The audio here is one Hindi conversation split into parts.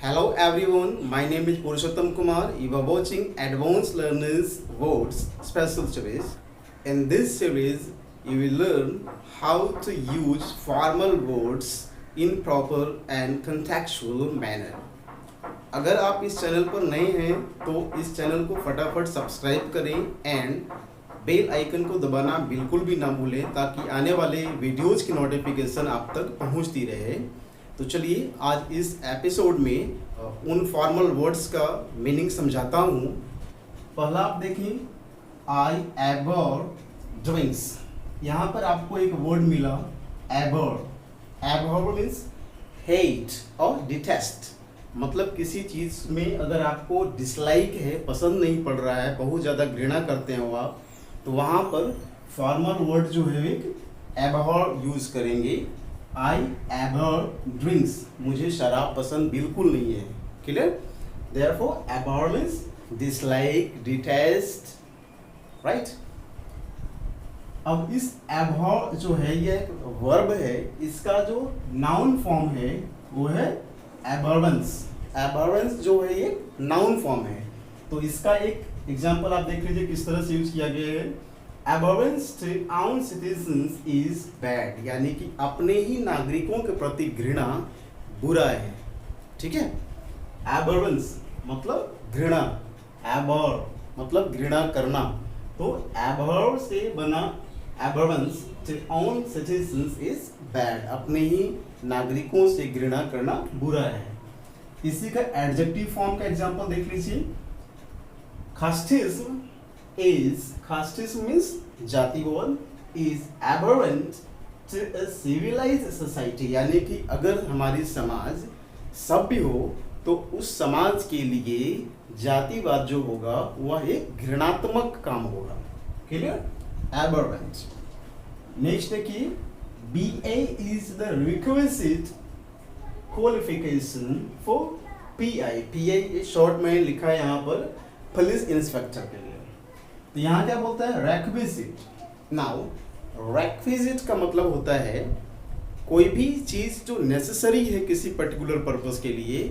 Hello everyone, my name is Purushottam Kumar. You are watching Advanced Learners Words Special Series. In this series, you will learn how to use formal words in proper and contextual manner. अगर आप इस चैनल पर नए हैं तो इस चैनल को फटाफट सब्सक्राइब करें एंड बेल आइकन को दबाना बिल्कुल भी ना भूलें ताकि आने वाले वीडियोज़ की नोटिफिकेशन आप तक पहुंचती रहे। तो चलिए आज इस एपिसोड में उन फॉर्मल वर्ड्स का मीनिंग समझाता हूँ। पहला आप देखें, आई एबोर ड्रिंक्स। यहाँ पर आपको एक वर्ड मिला एबोर। एबोर मीन्स हेट और डिटेस्ट, मतलब किसी चीज़ में अगर आपको डिसलाइक है, पसंद नहीं पड़ रहा है, बहुत ज़्यादा घृणा करते हैं आप, तो वहाँ पर फॉर्मल वर्ड जो है एक एबोर यूज़ करेंगे। आई एबोर ड्रिंक्स, मुझे शराब पसंद बिल्कुल नहीं है। Clear? Therefore एबोर means dislike, detest, right. अब इस एबोर जो है ये एक वर्ब है, इसका जो नाउन फॉर्म है वो है एबोरेंस। एबोरेंस जो है ये नाउन फॉर्म है, तो इसका एक एग्जांपल आप देख लीजिए किस तरह से यूज किया गया है। Abhorrence to own citizens is bad, यानी कि अपने ही नागरिकों के प्रति घृणा बुरा है। ठीक है? Abhorrence मतलब घृणा, abhor मतलब घृणा करना, तो abhor से बना abhorrence to own citizens is bad, अपने ही नागरिकों से घृणा करना बुरा है। इसी का एडजेक्टिव फॉर्म का एग्जांपल देख लीजिए। Casteism is, casteism means जातिवाद, is abhorrent to a civilized society, यानी कि अगर हमारी समाज सभ्य हो तो उस समाज के लिए जातिवाद जो होगा वह एक घृणात्मक काम होगा। क्लियर? abhorrent। नेक्स्ट देखिए, BA is the requisite qualification for PI। PI short में लिखा है यहाँ पर पुलिस इंस्पेक्टर के लिए। तो यहाँ क्या बोलता है? रेक्विजिट। नाउ रेक्विजिट का मतलब होता है कोई भी चीज़ जो नेसेसरी है किसी पर्टिकुलर पर्पस के लिए,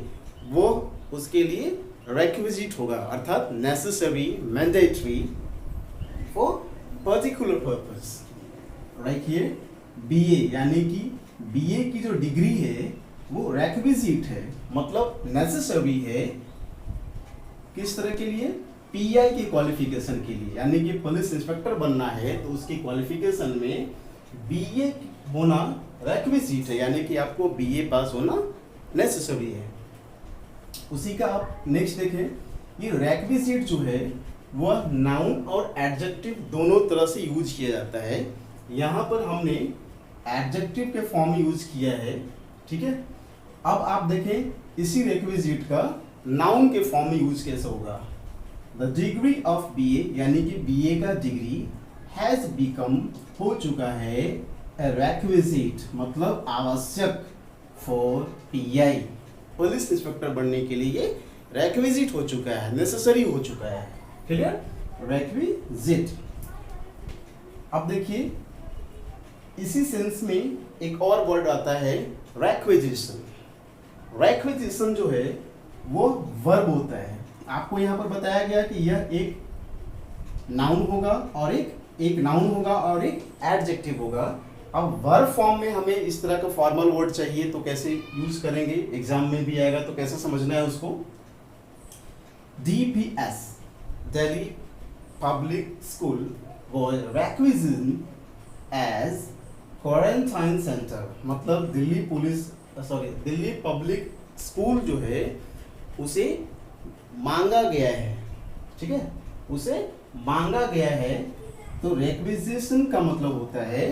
वो उसके लिए रेक्विजिट होगा, अर्थात necessary, mandatory for particular purpose. देखिए BA यानी कि BA की जो डिग्री है वो रेक्विजिट है, मतलब नेसेसरी है किस तरह के लिए? PI की क्वालिफिकेशन के लिए, यानी कि पुलिस इंस्पेक्टर बनना है तो उसकी क्वालिफिकेशन में BA होना रेक्विजिट है, यानी कि आपको BA पास होना नेसेसरी है। उसी का आप नेक्स्ट देखें, ये रेक्विजिट जो है वह नाउन और एडजेक्टिव दोनों तरह से यूज किया जाता है। यहाँ पर हमने एडजेक्टिव के फॉर्म में यूज किया है। ठीक है? अब आप देखें इसी रेक्विजिट का नाउन के फॉर्म में यूज कैसे होगा। द डिग्री ऑफ BA, यानी कि BA का डिग्री हैज बिकम हो चुका है रेक्विजिट, मतलब आवश्यक फॉर PI, पुलिस इंस्पेक्टर बनने के लिए रेक्विजिट हो चुका है, नेसेसरी हो चुका है। क्लियर? रेक्विजिट। अब देखिए इसी सेंस में एक और वर्ड आता है रेक्विजिशन। रेक्विजिशन जो है वो वर्ब होता है। आपको यहाँ पर बताया गया कि यह एक नाउन होगा और एक नाउन होगा और एक एडजेक्टिव होगा। अब वर्ब फॉर्म में हमें इस तरह का फॉर्मल वर्ड चाहिए तो कैसे यूज करेंगे, एग्जाम में भी आएगा तो कैसे समझना है उसको। DPS Delhi public school was requisitioned as quarantine centre, मतलब दिल्ली पब्लिक स्कूल जो है उसे मांगा गया है। ठीक है? उसे मांगा गया है। तो रेक्विजिशन का मतलब होता है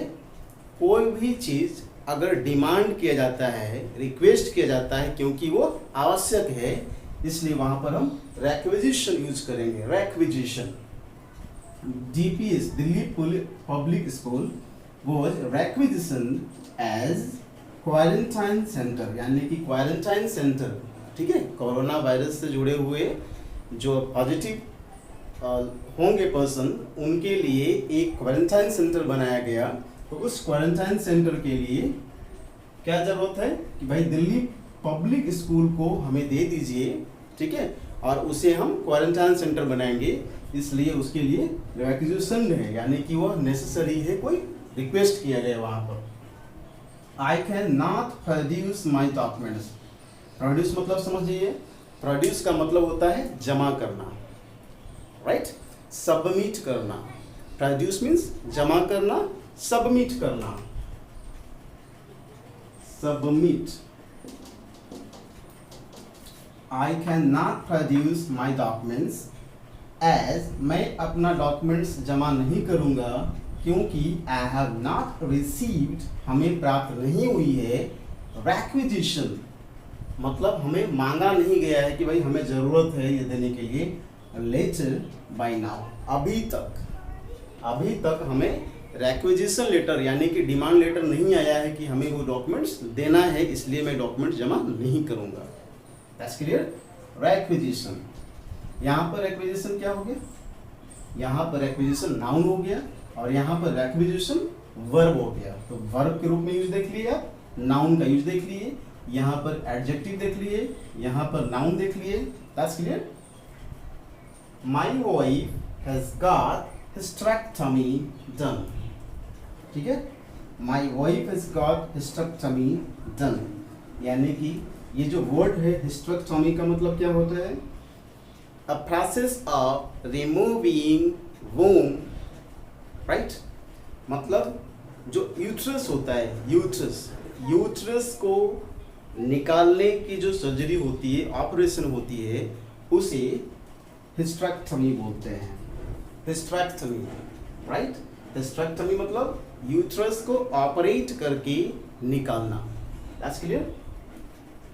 कोई भी चीज़ अगर डिमांड किया जाता है, रिक्वेस्ट किया जाता है क्योंकि वो आवश्यक है, इसलिए वहाँ पर हम रेक्विजिशन यूज करेंगे। Requisition. DPS Delhi public school was requisitioned as quarantine centre, यानी कि क्वारंटाइन सेंटर। ठीक है? कोरोना वायरस से जुड़े हुए जो पॉजिटिव होंगे पर्सन, उनके लिए एक क्वारंटाइन सेंटर बनाया गया। तो उस क्वारंटाइन सेंटर के लिए क्या जरूरत है कि भाई दिल्ली पब्लिक स्कूल को हमें दे दीजिए, ठीक है, और उसे हम क्वारंटाइन सेंटर बनाएंगे, इसलिए उसके लिए रिक्विजिशन है, यानी कि वह नेसेसरी है, कोई रिक्वेस्ट किया गया वहाँ पर। I can not produce my documents. Produce मतलब समझिए, प्रोड्यूस का मतलब होता है जमा करना, राइट, सबमिट करना। प्रोड्यूस मीन्स जमा करना, सबमिट करना, submit. I can not produce my documents as, मैं अपना डॉक्यूमेंट्स जमा नहीं करूंगा क्योंकि आई हैव नॉट रिसीव्ड, हमें प्राप्त नहीं हुई है, रिक्विजिशन मतलब हमें मांगा नहीं गया है कि भाई हमें ज़रूरत है ये देने के लिए, लेटर बाय नाउ, अभी तक हमें रिक्विजिशन लेटर यानी कि डिमांड लेटर नहीं आया है कि हमें वो डॉक्यूमेंट्स देना है, इसलिए मैं डॉक्यूमेंट्स जमा नहीं करूंगा। That's clear. रिक्विजिशन, यहाँ पर रिक्विजिशन क्या हो गया, यहाँ पर रिक्विजिशन नाउन हो गया और यहाँ पर रिक्विजिशन वर्ब हो गया। तो वर्ब के रूप में यूज देख लिए आप, नाउन का यूज देख लिए, यहाँ पर एडजेक्टिव देख लिए, यहाँ पर नाउन देख लिए। That's clear. My wife has got hysterectomy done, ठीक है, my wife has got hysterectomy done, यानी कि ये जो वर्ड है hysterectomy का मतलब क्या होता है, a process of removing womb, right, मतलब जो यूट्रस होता है, यूट्रस को निकालने की जो सर्जरी होती है, ऑपरेशन होती है, उसे हिस्टेरेक्टमी बोलते हैं। हिस्टेरेक्टमी, राइट, हिस्टेरेक्टमी मतलब यूट्रस को ऑपरेट करके निकालना। That's clear.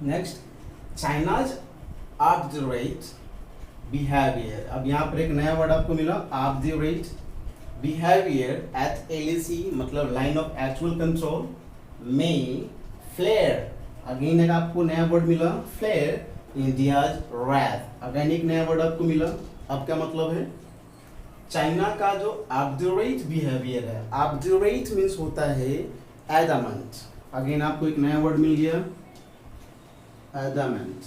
Next, China's obdurate behaviour. अब यहाँ पर एक नया वर्ड आपको मिला, ऑब्जर्वेट बिहेवियर एट LAC मतलब लाइन ऑफ एक्चुअल कंट्रोल में फ्लेयर, अगेन एक आपको नया वर्ड मिला, फ्लेयर इंडियाज रैथ, अगेन एक नया वर्ड आपको मिला। अब क्या मतलब है, चाइना का जो ऑब्जर्वेट बिहेवियर है, ऑब्जर्वेट मीन्स होता है एडामेंट, अगेन आपको एक नया वर्ड मिल गया, एडामेंट।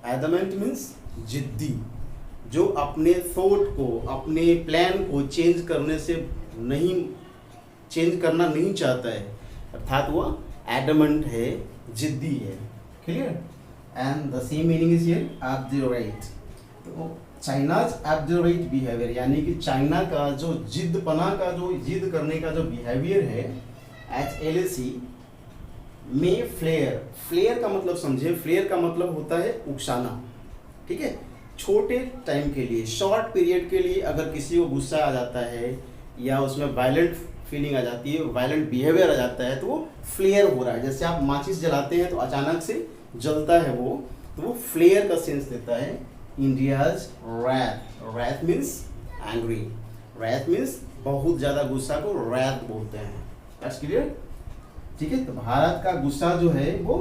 एडामेंट मीन्स जिद्दी, जो अपने थॉट को, अपने प्लान को चेंज करना नहीं चाहता है, अर्थात वह एडमेंट है, जिद्दी है। Clear. And the same meaning is here obdurate. तो चाइनाज ऑब्जर्वेट बिहेवियर यानी कि चाइना का जो जिद्दपना का, जो जिद करने का जो बिहेवियर है एट LAC में फ्लेयर का मतलब समझे, फ्लेयर का मतलब होता है उकसाना, ठीक है, छोटे टाइम के लिए, शॉर्ट पीरियड के लिए अगर किसी को गुस्सा आ जाता है या उसमें वायलेंट फीलिंग आ जाती है, वायलेंट बिहेवियर आ जाता है, तो वो फ्लेयर हो रहा है। जैसे आप माचिस जलाते हैं तो अचानक से जलता है वो, तो वो फ्लेयर का सेंस देता है। India's wrath means angry, wrath means बहुत ज़्यादा गुस्सा को रैथ बोलते हैं। दैट्स क्लियर, ठीक है। तो भारत का गुस्सा जो है वो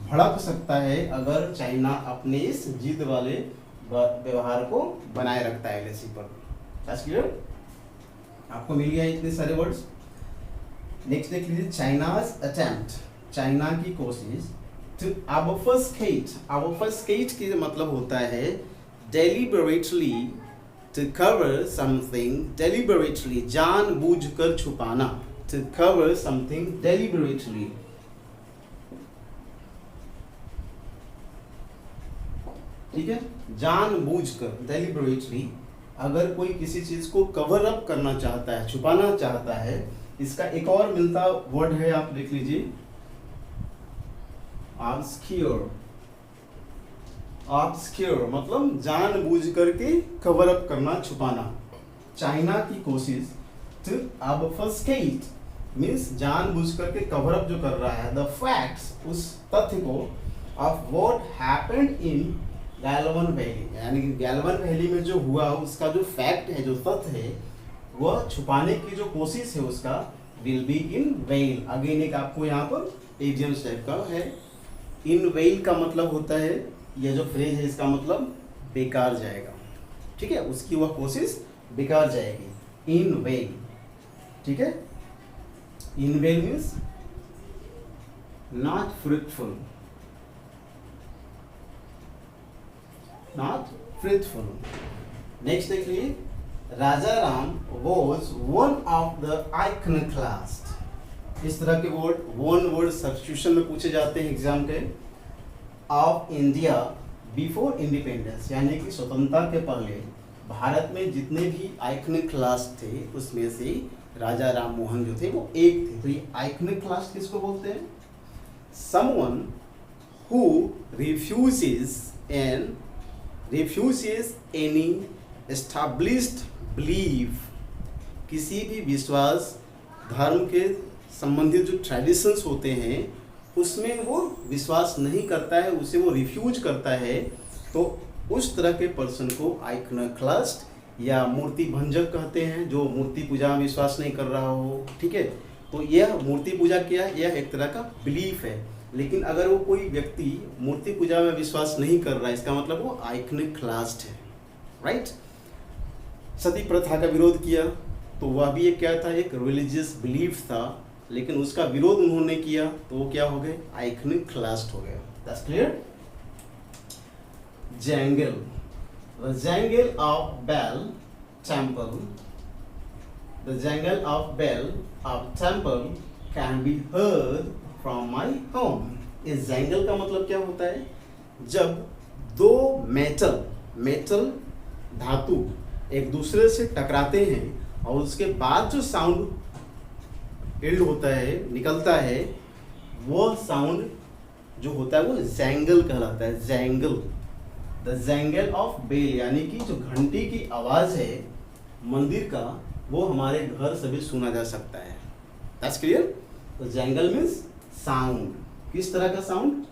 भड़क सकता है अगर चाइना अपने इस जिद वाले व्यवहार को बनाए रखता है LAC पर। That's clear. आपको मिल गया इतने सारे वर्ड्स। नेक्स्ट देख लीजिए, चाइनाज अटेम्प्ट, चाइना की कोशिश, टू ऑब्फस्केट की मतलब होता है deliberately to cover something, deliberately जानबूझकर छुपाना, टू कवर समथिंग डेलिबरेटली, ठीक है, जानबूझकर, डेलिबरेटली। अगर कोई किसी चीज को कवर अप करना चाहता है, छुपाना चाहता है, इसका एक और मिलता वर्ड है, आप देख लीजिए, ऑब्स्क्योर। ऑब्स्क्योर मतलब जानबूझ करके कवर अप करना, छुपाना। चाइना की कोशिश टू ऑब्फस्केट मीन्स जानबूझ करके कवर अप जो कर रहा है, द फैक्ट्स, उस तथ्य को, of what happened in Galwan valley, यानी कि गैलवन वैली में जो हुआ उसका जो फैक्ट है, जो तथ्य है, वह छुपाने की जो कोशिश है उसका, will be in well. Again एक आपको यहाँ पर एडियम टाइप का है। इन वेल का मतलब होता है, यह जो फ्रेज है इसका मतलब बेकार जाएगा, ठीक है, उसकी वह कोशिश बेकार जाएगी। इन वेल, ठीक है, in vain means not fruitful, not fruitful. Next देखिए, Raja Ram was one of the iconoclast. इस तरह के वर्ड वन वर्ड सब्स्टिट्यूशन में पूछे जाते हैं एग्जाम के। ऑफ इंडिया बिफोर इंडिपेंडेंस, यानी कि स्वतंत्रता के पहले भारत में जितने भी आइकनोक्लास्ट थे उसमें से राजा राम मोहन जो थे वो एक थे। तो ये आइकनोक्लास्ट किसको बोलते हैं? Someone who refuses any established belief, किसी भी विश्वास धर्म के संबंधित जो ट्रेडिशंस होते हैं उसमें वो विश्वास नहीं करता है, उसे वो रिफ्यूज करता है, तो उस तरह के पर्सन को आइकनोक्लास्ट या मूर्ति भंजक कहते हैं, जो मूर्ति पूजा में विश्वास नहीं कर रहा हो। ठीक है, तो यह मूर्ति पूजा क्या है? यह एक तरह का बिलीफ है। लेकिन अगर वो कोई व्यक्ति मूर्ति पूजा में विश्वास नहीं कर रहा है, इसका मतलब वो आइकनोक्लास्ट है, राइट। सती प्रथा का विरोध किया, तो वह भी एक क्या था? एक रिलीजियस बिलीफ था, लेकिन उसका विरोध उन्होंने किया तो वो क्या हो गए? आइकनोक्लास्ट हो गया। That's clear. Jangle, the jangle of bell temple, the jangle of bell of temple can be heard from my home. इस jangle का मतलब क्या होता है? जब दो मेटल धातु एक दूसरे से टकराते हैं और उसके बाद जो साउंड इल्ड होता है, निकलता है, वो साउंड जो होता है वो jangle कहलाता है। jangle, द जैंगल ऑफ बेल, यानी कि जो घंटी की आवाज़ है मंदिर का, वो हमारे घर से भी सुना जा सकता है। That's clear. तो जैंगल मीन्स साउंड। किस तरह का साउंड?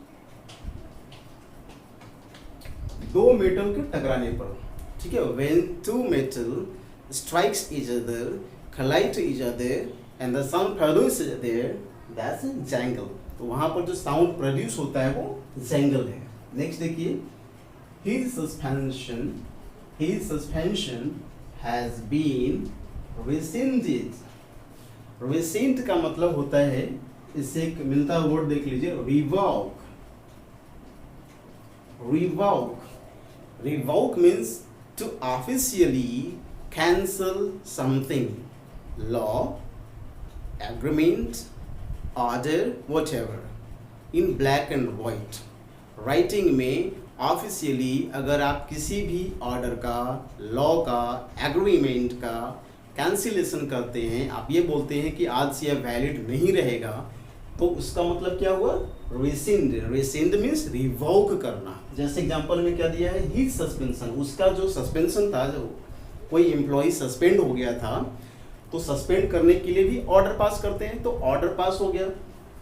दो मेटल के टकराने पर। ठीक है, when two metal strikes each other, collide to each other and the sound produced there, that's a jangle। तो वहाँ पर जो साउंड प्रोड्यूस होता है वो जैंगल है। नेक्स्ट देखिए, His suspension has been rescinded। rescind का मतलब होता है, इससे एक मिलता वर्ड देख लीजिए, revoke। revoke means to officially cancel something, law, agreement, order, whatever, in black and white। Writing में ऑफिशियली अगर आप किसी भी ऑर्डर का, लॉ का, एग्रीमेंट का कैंसिलेशन करते हैं, आप ये बोलते हैं कि आज से यह वैलिड नहीं रहेगा, तो उसका मतलब क्या हुआ? रिसिंड। रिसिंड मीन्स रिवोक करना। जैसे एग्जांपल में क्या दिया है? हिज सस्पेंशन, उसका जो सस्पेंशन था, जो कोई एम्प्लॉय सस्पेंड हो गया था, तो सस्पेंड करने के लिए भी ऑर्डर पास करते हैं, तो ऑर्डर पास हो गया।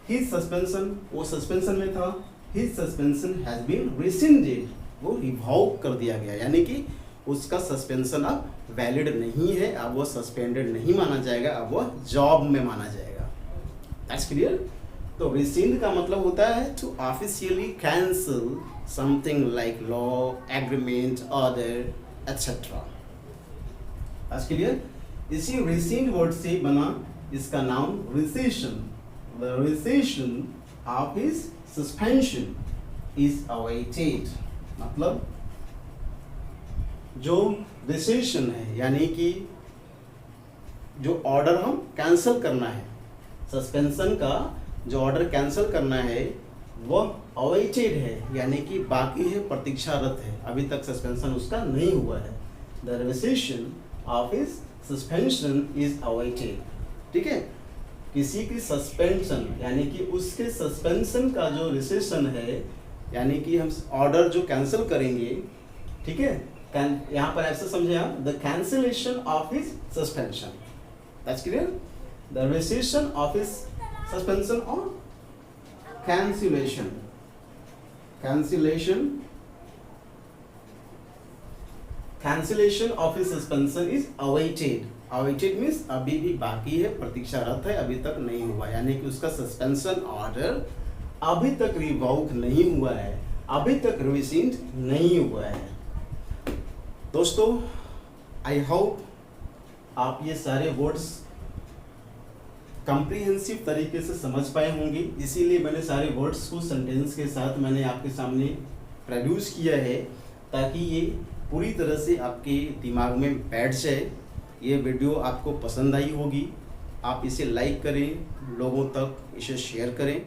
हिज सस्पेंशन, वो सस्पेंशन में था, His suspension has been rescinded, वो रिवोक कर दिया गया, यानी कि उसका सस्पेंशन अब वैलिड नहीं है, अब वो सस्पेंडेड नहीं माना जाएगा, अब वो जॉब में माना जाएगा। That's clear. तो rescind का मतलब होता है to officially cancel something like law, agreement, order, etc। That's clear. इसी rescind वर्ड से बना इसका नाम rescission। The rescission of his suspension is awaited। मतलब जो rescission है, यानी कि जो ऑर्डर हम कैंसिल करना है, सस्पेंशन का जो ऑर्डर कैंसिल करना है वह awaited है, यानी कि बाकी है, प्रतीक्षारत है, अभी तक सस्पेंशन उसका नहीं हुआ है। The rescission of his suspension is awaited। ठीक है, किसी की सस्पेंशन यानी कि उसके सस्पेंशन का जो रिसेशन है, यानी कि हम ऑर्डर जो कैंसिल करेंगे, ठीक है, यहाँ पर ऐसे समझे आप, the cancellation of his suspension. That's clear. The rescission of his suspension और cancellation of his suspension is awaited. Awaited means अभी भी बाकी है, प्रतीक्षारत है, अभी तक नहीं हुआ, यानी कि उसका सस्पेंशन ऑर्डर अभी तक रिवोक नहीं हुआ है, अभी तक रिसिंड नहीं हुआ है। दोस्तों, आई होप आप ये सारे वर्ड्स कॉम्प्रिहेंसिव तरीके से समझ पाए होंगे, इसीलिए मैंने सारे वर्ड्स को सेंटेंस के साथ मैंने आपके सामने प्रोड्यूस किया है, ताकि ये पूरी तरह से आपके दिमाग में बैठ जाए। ये वीडियो आपको पसंद आई होगी, आप इसे लाइक करें, लोगों तक इसे शेयर करें।